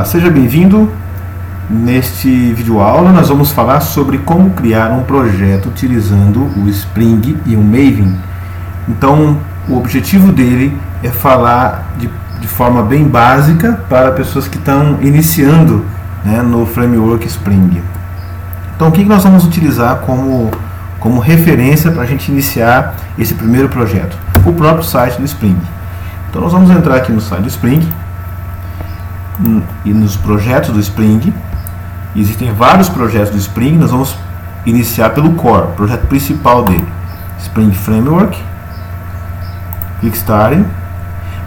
Seja bem-vindo. Neste vídeo aula nós vamos falar sobre como criar um projeto utilizando o Spring e o Maven. Então o objetivo dele é falar de forma bem básica para pessoas que estão iniciando, né, no framework Spring. Então o que nós vamos utilizar como referência para a gente iniciar esse primeiro projeto? O próprio site do Spring. Então nós vamos entrar aqui no site do Spring e nos projetos do Spring. Existem vários projetos do Spring. Nós vamos iniciar pelo Core, projeto principal dele, Spring Framework. Click Starting.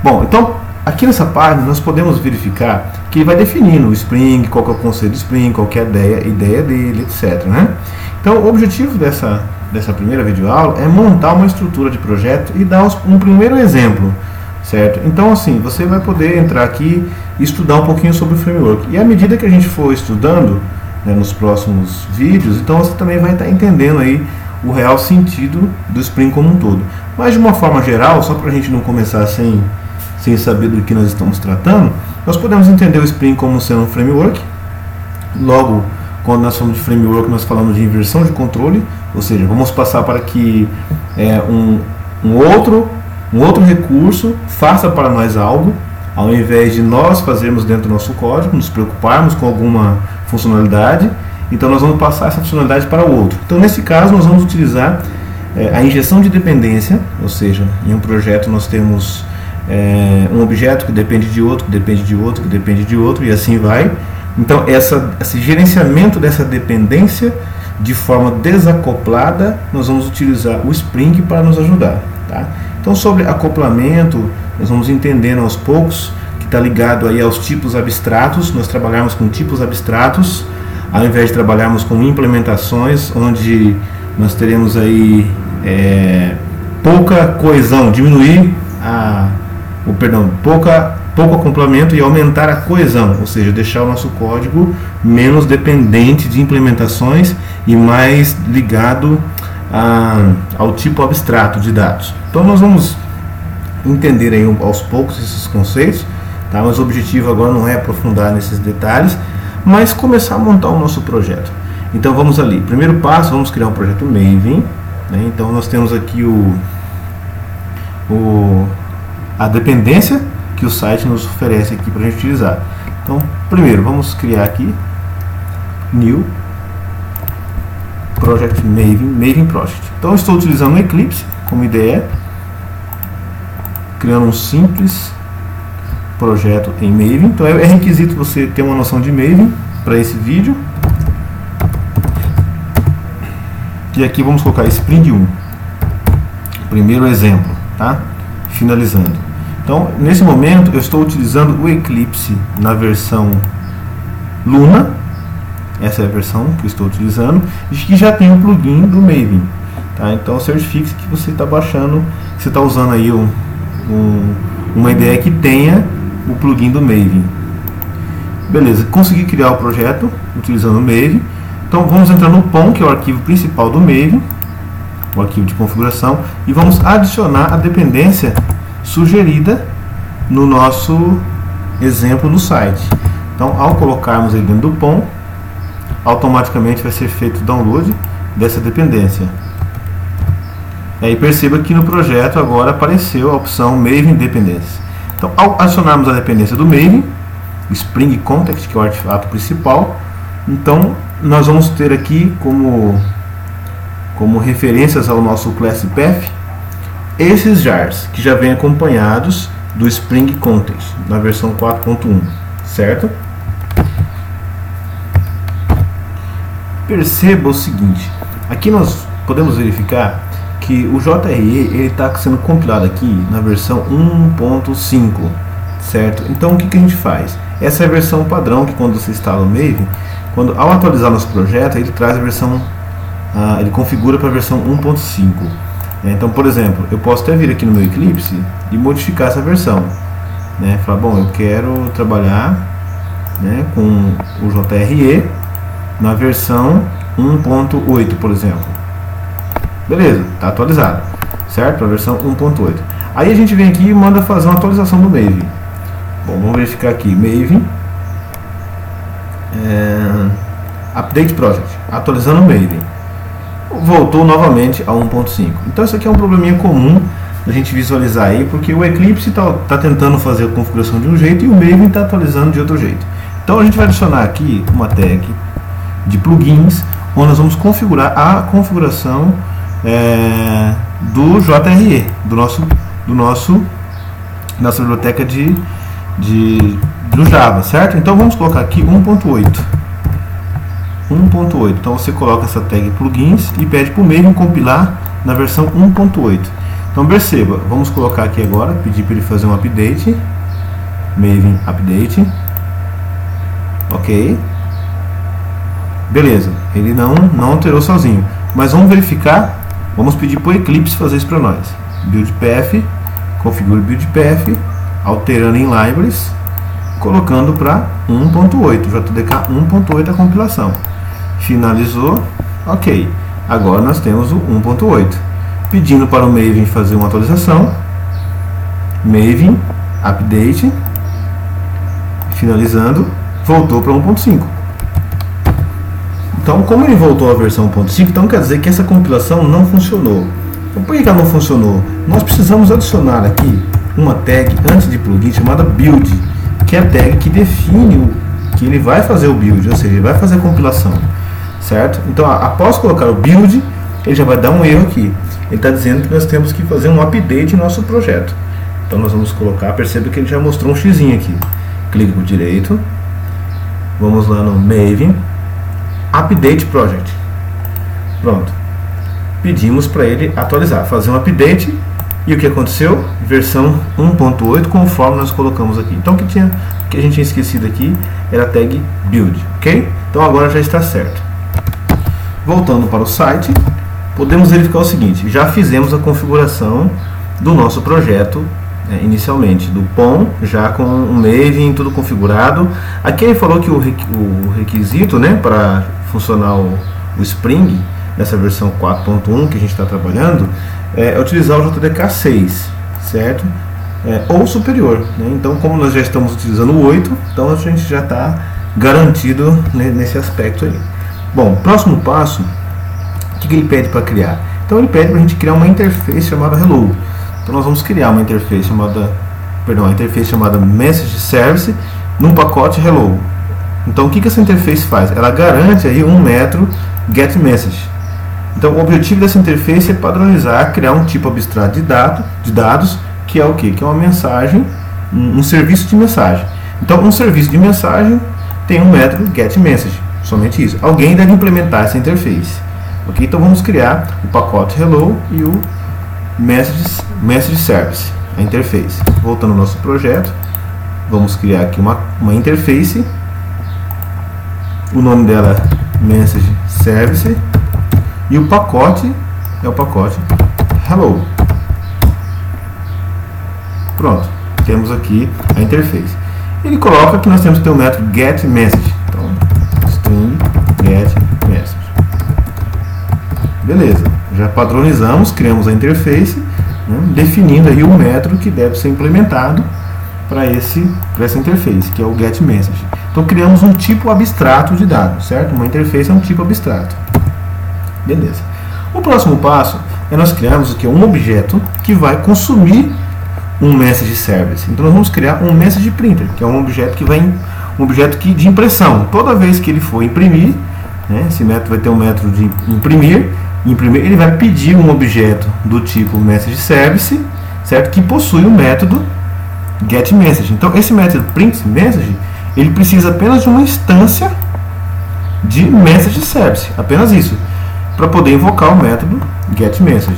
Bom, então aqui nessa página nós podemos verificar que ele vai definindo o Spring, qual que é o conceito do Spring, qual que é a ideia dele, etc, né? Então o objetivo dessa primeira videoaula é montar uma estrutura de projeto e dar um primeiro exemplo, certo? Então assim, você vai poder entrar aqui e estudar um pouquinho sobre o framework. E à medida que a gente for estudando, né, nos próximos vídeos, então você também vai estar entendendo aí o real sentido do Spring como um todo. Mas de uma forma geral, só para a gente não começar sem saber do que nós estamos tratando, nós podemos entender o Spring como sendo um framework. Logo, quando nós falamos de framework, nós falamos de inversão de controle, ou seja, vamos passar para que um outro recurso faça para nós algo, ao invés de nós fazermos dentro do nosso código, nos preocuparmos com alguma funcionalidade. Então nós vamos passar essa funcionalidade para o outro. Então nesse caso nós vamos utilizar a injeção de dependência, ou seja, em um projeto nós temos um objeto que depende de outro, que depende de outro, que depende de outro, e assim vai. Então esse gerenciamento dessa dependência de forma desacoplada, nós vamos utilizar o Spring para nos ajudar, tá? Então sobre acoplamento, nós vamos entendendo aos poucos, que está ligado aí aos tipos abstratos. Nós trabalhamos com tipos abstratos, ao invés de trabalharmos com implementações, onde nós teremos aí pouca coesão, diminuir pouco acoplamento e aumentar a coesão, ou seja, deixar o nosso código menos dependente de implementações e mais ligado ao tipo abstrato de dados. Então nós vamos entender aí aos poucos esses conceitos, tá? Mas o objetivo agora não é aprofundar nesses detalhes, mas começar a montar o nosso projeto. Então vamos ali, primeiro passo, vamos criar um projeto Maven, né? Então nós temos aqui a dependência que o site nos oferece aqui para a gente utilizar. Então primeiro vamos criar aqui New Project Maven Project. Então eu estou utilizando o Eclipse como IDE, criando um simples projeto em Maven. Então é requisito você ter uma noção de Maven para esse vídeo. E aqui vamos colocar Spring 1, primeiro exemplo, tá? Finalizando. Então nesse momento eu estou utilizando o Eclipse na versão Luna. Essa é a versão que eu estou utilizando, e que já tem um plugin do Maven, tá? Então certifique-se que você está baixando, que você está usando aí uma ideia que tenha o plugin do Maven. Beleza, consegui criar o projeto utilizando o Maven. Então vamos entrar no POM, que é o arquivo principal do Maven, o arquivo de configuração, e vamos adicionar a dependência sugerida no nosso exemplo do site. Então ao colocarmos aí dentro do POM, automaticamente vai ser feito o download dessa dependência. E aí perceba que no projeto agora apareceu a opção Maven Dependência. Então ao adicionarmos a dependência do Maven, Spring Context, que é o artefato principal, então nós vamos ter aqui como referências ao nosso Class Path esses jars, que já vêm acompanhados do Spring Context na versão 4.1, certo? Perceba o seguinte, aqui nós podemos verificar que o JRE está sendo compilado aqui na versão 1.5, certo? Então o que a gente faz? Essa é a versão padrão que quando você instala o Maven, ao atualizar nosso projeto, ele traz a versão, ele configura para a versão 1.5. Então, por exemplo, eu posso até vir aqui no meu Eclipse e modificar essa versão, né? Falar, bom, eu quero trabalhar, né, com o JRE na versão 1.8, por exemplo. Beleza, está atualizado, certo? A versão 1.8. Aí a gente vem aqui e manda fazer uma atualização do Maven. Bom, vamos verificar aqui, Maven Update Project, atualizando o Maven. Voltou novamente a 1.5. Então isso aqui é um probleminha comum da gente visualizar aí, porque o Eclipse está tentando fazer a configuração de um jeito e o Maven está atualizando de outro jeito. Então a gente vai adicionar aqui uma tag de plugins, onde nós vamos configurar a configuração do JRE, nossa biblioteca do Java, certo? Então vamos colocar aqui 1.8. Então você coloca essa tag plugins e pede para o Maven compilar na versão 1.8. Então perceba, vamos colocar aqui agora, pedir para ele fazer um update, Maven update, ok, beleza, ele não alterou sozinho, mas vamos verificar, vamos pedir para o Eclipse fazer isso para nós. Build path, configure build path, alterando em libraries, colocando para 1.8, JDK 1.8 a compilação. Finalizou, ok. Agora nós temos o 1.8. Pedindo para o Maven fazer uma atualização. Maven update. Finalizando, voltou para 1.5. Então, como ele voltou à versão 1.5, então quer dizer que essa compilação não funcionou. Então, por que ela não funcionou? Nós precisamos adicionar aqui uma tag antes de plugin chamada build, que é a tag que define que ele vai fazer o build, ou seja, ele vai fazer a compilação, certo? Então, após colocar o build, ele já vai dar um erro aqui. Ele está dizendo que nós temos que fazer um update em nosso projeto. Então, nós vamos colocar, perceba que ele já mostrou um xizinho aqui. Clique por direito, vamos lá no Maven, Update Project. Pronto. Pedimos para ele atualizar, fazer um update. E o que aconteceu? Versão 1.8, conforme nós colocamos aqui. Então o que a gente tinha esquecido aqui era a tag build, ok? Então agora já está certo. Voltando para o site, podemos verificar o seguinte: já fizemos a configuração do nosso projeto inicialmente, do POM, já com o Maven tudo configurado. Aqui ele falou que o requisito, né, para funcionar o Spring nessa versão 4.1 que a gente está trabalhando é utilizar o JDK 6, certo? Ou superior, né? Então, como nós já estamos utilizando o 8, então a gente já está garantido nesse aspecto aí. Bom, próximo passo, o que ele pede para criar? Então ele pede para a gente criar uma interface chamada Hello. Então nós vamos criar uma interface chamada Message Service num pacote Hello. Então o que essa interface faz? Ela garante aí um método getMessage. Então o objetivo dessa interface é padronizar, criar um tipo abstrato de dados, que é o quê? Que é uma mensagem, um serviço de mensagem. Então um serviço de mensagem tem um método getMessage, somente isso. Alguém deve implementar essa interface. Ok? Então vamos criar o pacote Hello e o Message Service, a interface. Voltando ao nosso projeto, vamos criar aqui uma interface. O nome dela é Message Service. E o pacote é o pacote Hello. Pronto, temos aqui a interface. Ele coloca que nós temos que ter o método getMessage. Então, string getMessage. Beleza, já padronizamos, criamos a interface, né, definindo aí o método que deve ser implementado para essa interface, que é o getMessage. Então criamos um tipo abstrato de dados, certo? Uma interface é um tipo abstrato. Beleza. O próximo passo é nós criarmos aqui um objeto que vai consumir um message service. Então nós vamos criar um message printer, que é um objeto de impressão. Toda vez que ele for imprimir, né, esse método vai ter um método de imprimir, ele vai pedir um objeto do tipo message service, certo? Que possui o método getMessage. Então esse método printMessage, ele precisa apenas de uma instância de message service, apenas isso, para poder invocar o método getMessage.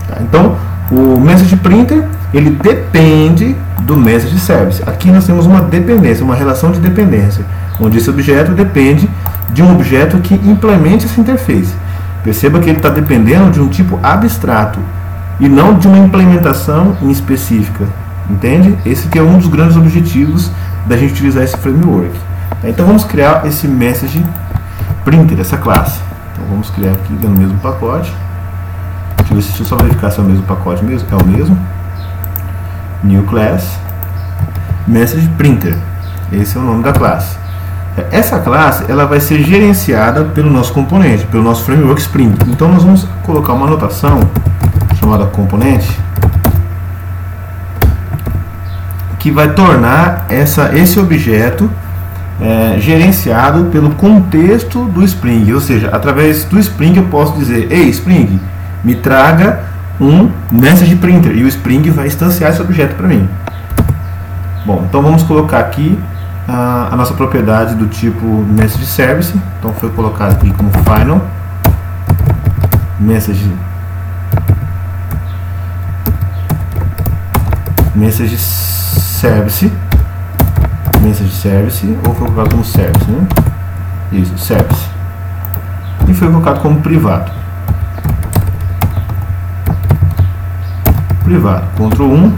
Tá? Então, o message printer, ele depende do message service. Aqui nós temos uma dependência, uma relação de dependência, onde esse objeto depende de um objeto que implemente essa interface. Perceba que ele está dependendo de um tipo abstrato e não de uma implementação em específica. Entende? Esse que é um dos grandes objetivos da gente utilizar esse framework. Tá? Então vamos criar esse message printer, essa classe. Então vamos criar aqui dentro do mesmo pacote. Deixa eu só verificar se é o mesmo pacote mesmo. É o mesmo. New class. Message printer. Esse é o nome da classe. Essa classe ela vai ser gerenciada pelo nosso componente, pelo nosso framework Spring. Então nós vamos colocar uma anotação chamada componente que vai tornar esse objeto gerenciado pelo contexto do Spring. Ou seja, através do Spring eu posso dizer: ei, Spring, me traga um message printer, e o Spring vai instanciar esse objeto para mim. Bom, então vamos colocar aqui a nossa propriedade do tipo message service. Então foi colocado aqui como final message service, ou foi colocado como service, né? Isso, service, e foi colocado como privado, Ctrl 1,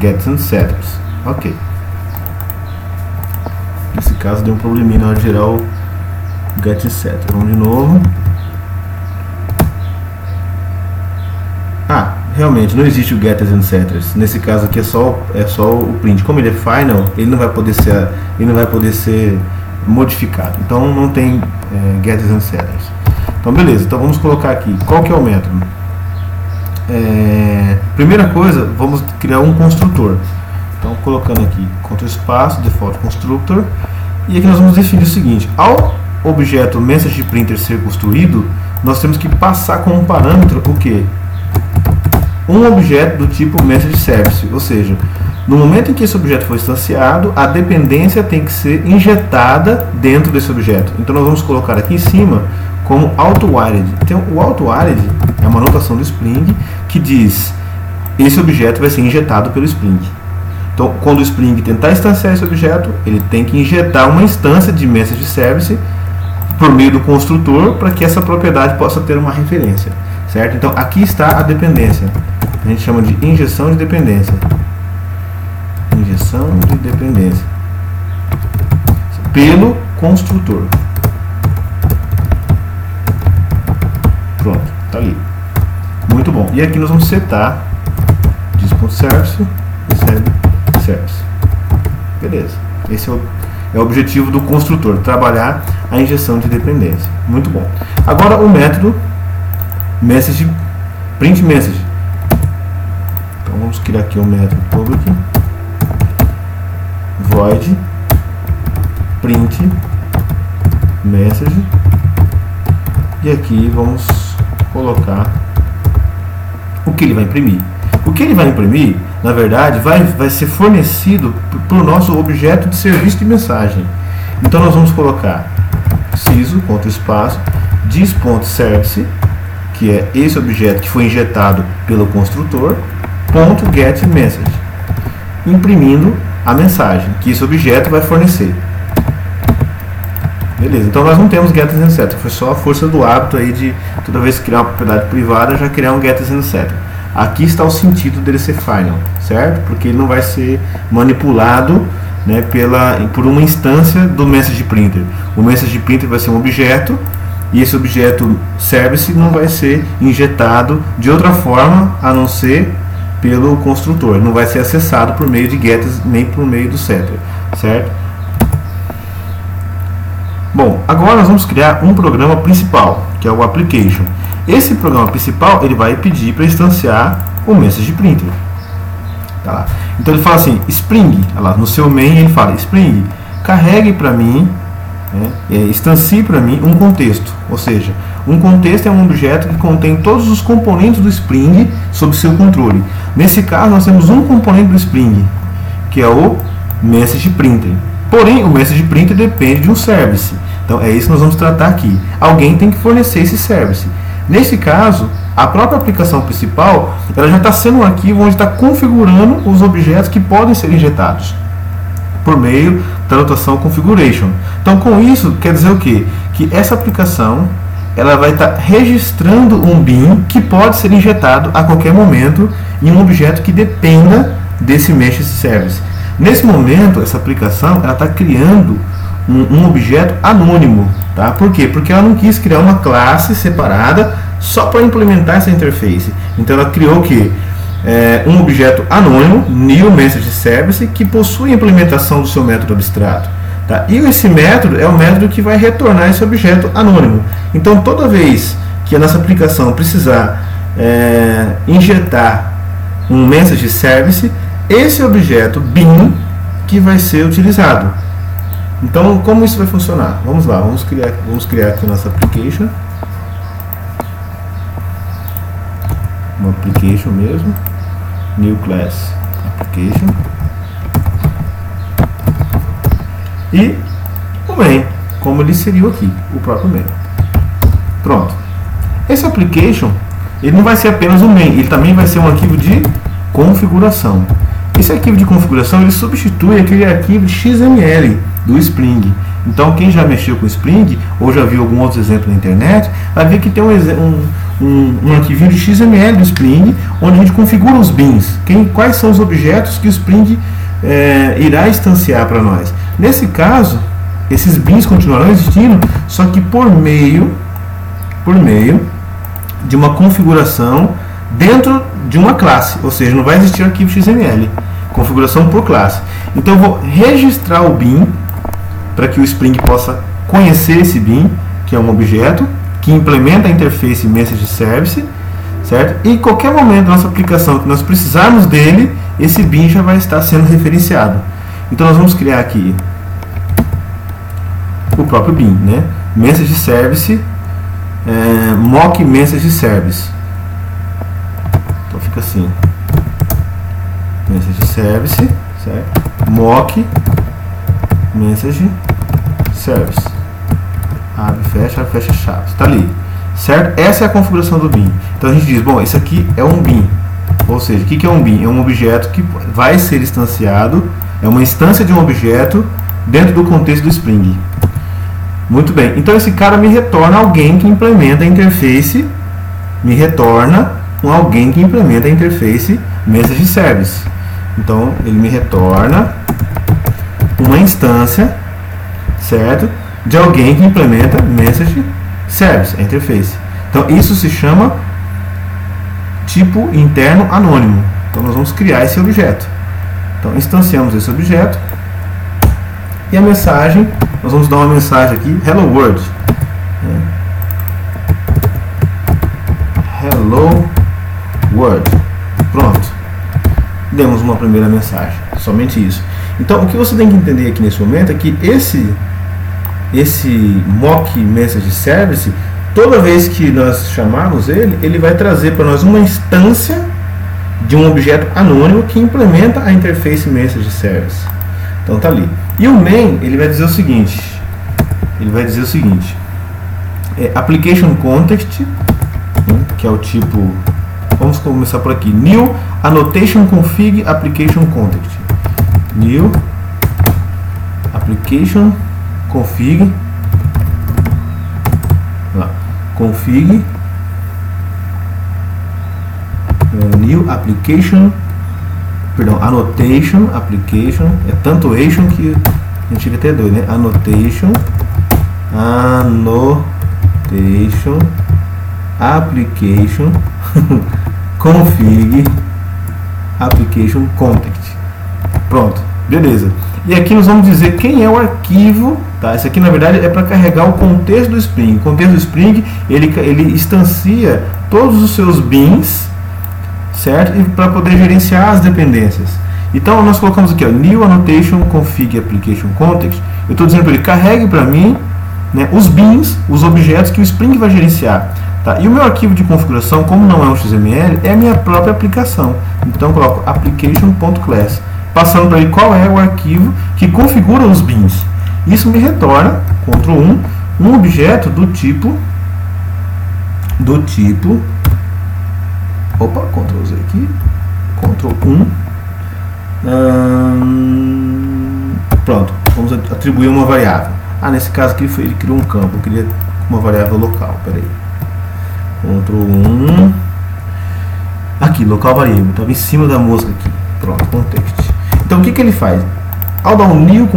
get and setters. Ok, nesse caso deu um probleminha na hora de gerar o get and setter. Vamos de novo. Realmente não existe o getters and setters. Nesse caso aqui é só o print. Como ele é final, ele não vai poder ser modificado. Então não tem getters and setters. Então beleza. Então vamos colocar aqui. Qual que é o método? Primeira coisa, vamos criar um construtor. Então colocando aqui Ctrl espaço default constructor, e aqui nós vamos definir o seguinte: ao objeto MessagePrinter ser construído, nós temos que passar como parâmetro o que? Um objeto do tipo MessageService, ou seja, no momento em que esse objeto for instanciado, a dependência tem que ser injetada dentro desse objeto. Então nós vamos colocar aqui em cima como AutoWired. Então o AutoWired é uma notação do Spring que diz: esse objeto vai ser injetado pelo Spring. Então quando o Spring tentar instanciar esse objeto, ele tem que injetar uma instância de MessageService por meio do construtor para que essa propriedade possa ter uma referência. Certo? Então aqui está a dependência. A gente chama de injeção de dependência. Injeção de dependência pelo construtor. Pronto, está ali. Muito bom. E aqui nós vamos setar disk.service, recebe service. Beleza. Esse é o objetivo do construtor, trabalhar a injeção de dependência. Muito bom. Agora o método print message. Então vamos criar aqui um método public void print message, e aqui vamos colocar o que ele vai imprimir. O que ele vai imprimir, na verdade, vai ser fornecido para o nosso objeto de serviço de mensagem. Então nós vamos colocar ciso, Ctrl espaço, disk.service, que é esse objeto que foi injetado pelo construtor, .getMessage, imprimindo a mensagem que esse objeto vai fornecer. Beleza, então nós não temos getters and setters, foi só a força do hábito aí de toda vez que criar uma propriedade privada já criar um getters and setters. Aqui está o sentido dele ser final, certo? Porque ele não vai ser manipulado, né, por uma instância do MessagePrinter. O MessagePrinter vai ser um objeto, e esse objeto service não vai ser injetado de outra forma a não ser pelo construtor. Não vai ser acessado por meio de getters nem por meio do setter, certo? Bom, agora nós vamos criar um programa principal, que é o application. Esse programa principal ele vai pedir para instanciar o MessagePrinter. Tá lá. Então ele fala assim: Spring, lá no seu main ele fala: Spring, carregue para mim, instancie para mim um contexto. Ou seja, um contexto é um objeto que contém todos os componentes do Spring sob seu controle. Nesse caso nós temos um componente do Spring, que é o MessagePrinter. Porém, o MessagePrinter depende de um service. Então é isso que nós vamos tratar aqui. Alguém tem que fornecer esse service. Nesse caso, a própria aplicação principal ela já está sendo um arquivo onde está configurando os objetos que podem ser injetados por meio da notação configuration. Então com isso quer dizer o quê? Que essa aplicação ela vai estar registrando um bin que pode ser injetado a qualquer momento em um objeto que dependa desse message service. Nesse momento essa aplicação ela está criando um objeto anônimo, tá? Por quê? Porque ela não quis criar uma classe separada só para implementar essa interface. Então ela criou o quê? Um objeto anônimo, new message service, que possui a implementação do seu método abstrato. Tá? E esse método é o método que vai retornar esse objeto anônimo. Então, toda vez que a nossa aplicação precisar injetar um message service, esse objeto bin que vai ser utilizado. Então, como isso vai funcionar? Vamos lá, vamos criar aqui nossa application. Uma application mesmo. New class application. E o main, como ele seria aqui, o próprio main. Pronto. Esse application, ele não vai ser apenas um main, ele também vai ser um arquivo de configuração. Esse arquivo de configuração, ele substitui aquele arquivo XML do Spring. Então, quem já mexeu com Spring, ou já viu algum outro exemplo na internet, vai ver que tem um arquivinho de XML do Spring, onde a gente configura os bins, quais são os objetos que o Spring irá instanciar para nós. Nesse caso, esses bins continuarão existindo, só que por meio de uma configuração dentro de uma classe, ou seja, não vai existir arquivo XML, configuração por classe. Então eu vou registrar o bin para que o Spring possa conhecer esse bin, que é um objeto que implementa a interface message service, certo? E em qualquer momento da nossa aplicação que nós precisarmos dele, esse bin já vai estar sendo referenciado. Então nós vamos criar aqui o próprio bin, né? Message service, mock message service. Então fica assim, message service, certo? Mock message service. Abre, fecha chave. Está ali, certo? Essa é a configuração do bin. Então a gente diz, bom, esse aqui é um bin. Ou seja, o que é um bin? É um objeto que vai ser instanciado, é uma instância de um objeto dentro do contexto do Spring. Muito bem, então esse cara me retorna alguém que implementa a interface, message service. Então ele me retorna uma instância, certo, de alguém que implementa message service, a interface. Então isso se chama tipo interno anônimo. Então nós vamos criar esse objeto. Então instanciamos esse objeto e a mensagem, nós vamos dar uma mensagem aqui, hello world. Hello world. Pronto. Demos uma primeira mensagem, somente isso. Então o que você tem que entender aqui nesse momento é que esse mock message service, toda vez que nós chamarmos ele vai trazer para nós uma instância de um objeto anônimo que implementa a interface message service. Então tá ali. E o main, ele vai dizer o seguinte, application context, que é o tipo, vamos começar por aqui, new annotation config application context. New application config new application, annotation application, é tanto ation que a gente fica até doido, né? Annotation application config application context. Pronto, beleza. E aqui nós vamos dizer quem é o arquivo, tá? Isso aqui na verdade é para carregar o contexto do Spring. O contexto do Spring, ele instancia todos os seus bins, certo? E para poder gerenciar as dependências. Então nós colocamos aqui, ó, new annotation config application context. Eu estou dizendo para ele, carregue para mim, né, os bins, os objetos que o Spring vai gerenciar. Tá? E o meu arquivo de configuração, como não é um XML, é a minha própria aplicação. Então eu coloco application.class, passando para ele qual é o arquivo que configura os bins. Isso me retorna, Ctrl+, um objeto do tipo, opa, Ctrl Z aqui, Ctrl+, pronto, vamos atribuir uma variável. Nesse caso aqui ele criou um campo, eu queria uma variável local, peraí, Ctrl+, aqui, local variable, estava em cima da mosca aqui, pronto, context. Então o que ele faz? Ao dar um new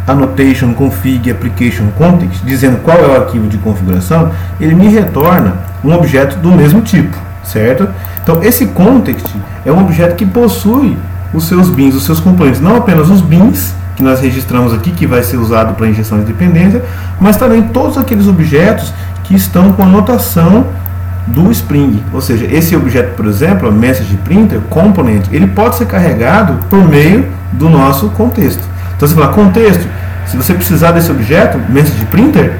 annotation config application context, dizendo qual é o arquivo de configuração, ele me retorna um objeto do mesmo tipo, certo? Então esse context é um objeto que possui os seus bins, os seus componentes, não apenas os bins, que nós registramos aqui, que vai ser usado para injeção de dependência, mas também todos aqueles objetos que estão com a notação do Spring. Ou seja, esse objeto, por exemplo, o Message Printer Component, ele pode ser carregado por meio do nosso contexto. Então você fala, contexto, se você precisar desse objeto, Message Printer,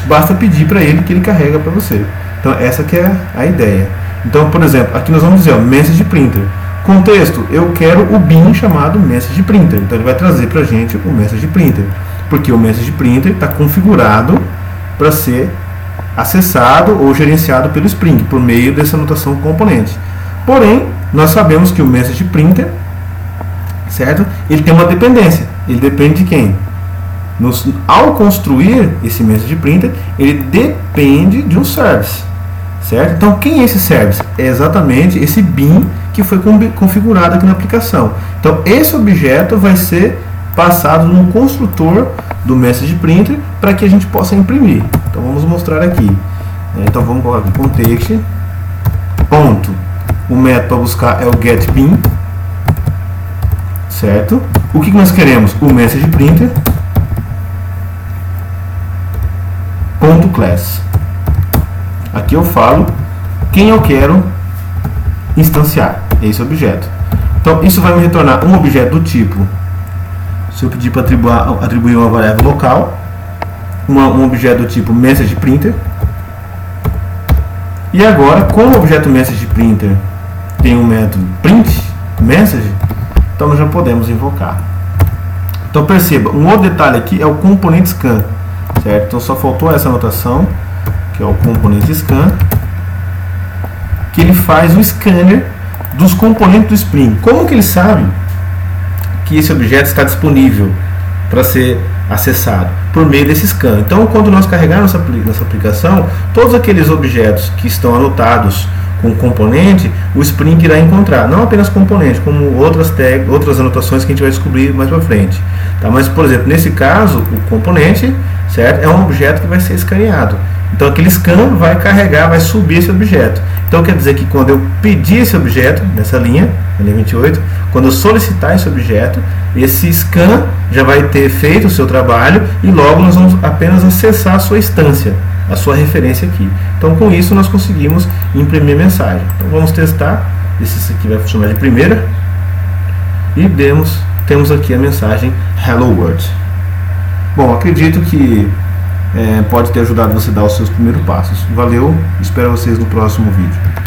basta pedir para ele que ele carrega para você. Então essa que é a ideia. Então, por exemplo, aqui nós vamos dizer, ó, Message Printer. Contexto, eu quero o bin chamado Message Printer. Então ele vai trazer para a gente o Message Printer. Porque o Message Printer está configurado para ser acessado ou gerenciado pelo Spring, por meio dessa notação componente. Porém, nós sabemos que o Message Printer, certo? Ele tem uma dependência. Ele depende de quem? Ao construir esse Message Printer, ele depende de um service, certo? Então, quem é esse service? É exatamente esse bin que foi configurado aqui na aplicação. Então, esse objeto vai ser passado no construtor do Message Printer para que a gente possa imprimir. Então, vamos mostrar aqui. Então, vamos colocar aqui context, ponto. O método para buscar é o getBin, certo? O que nós queremos? O Message Printer, ponto class. Aqui eu falo quem eu quero instanciar, esse objeto. Então isso vai me retornar um objeto do tipo, se eu pedir para atribuir uma variável local, um objeto do tipo Message Printer. E agora, como o objeto Message Printer tem um método print message, então nós já podemos invocar. Então perceba, um outro detalhe aqui é o componente scan, certo? Então só faltou essa anotação, que é o componente scan, que ele faz o scanner dos componentes do Spring. Como que ele sabe que esse objeto está disponível para ser acessado? Por meio desse scan. Então, quando nós carregarmos nossa aplicação, todos aqueles objetos que estão anotados com componente, o Spring irá encontrar, não apenas componente, como outras tags, outras anotações que a gente vai descobrir mais para frente. Tá? Mas, por exemplo, nesse caso, o componente, certo, é um objeto que vai ser escaneado. Então aquele scan vai carregar, vai subir esse objeto. Então quer dizer que quando eu pedir esse objeto, nessa linha 28, quando eu solicitar esse objeto, esse scan já vai ter feito o seu trabalho e logo nós vamos apenas acessar a sua instância, a sua referência aqui. Então com isso nós conseguimos imprimir mensagem. Então vamos testar, esse aqui vai funcionar de primeira e temos aqui a mensagem Hello World. Bom, acredito que pode ter ajudado você a dar os seus primeiros passos. Valeu, espero vocês no próximo vídeo.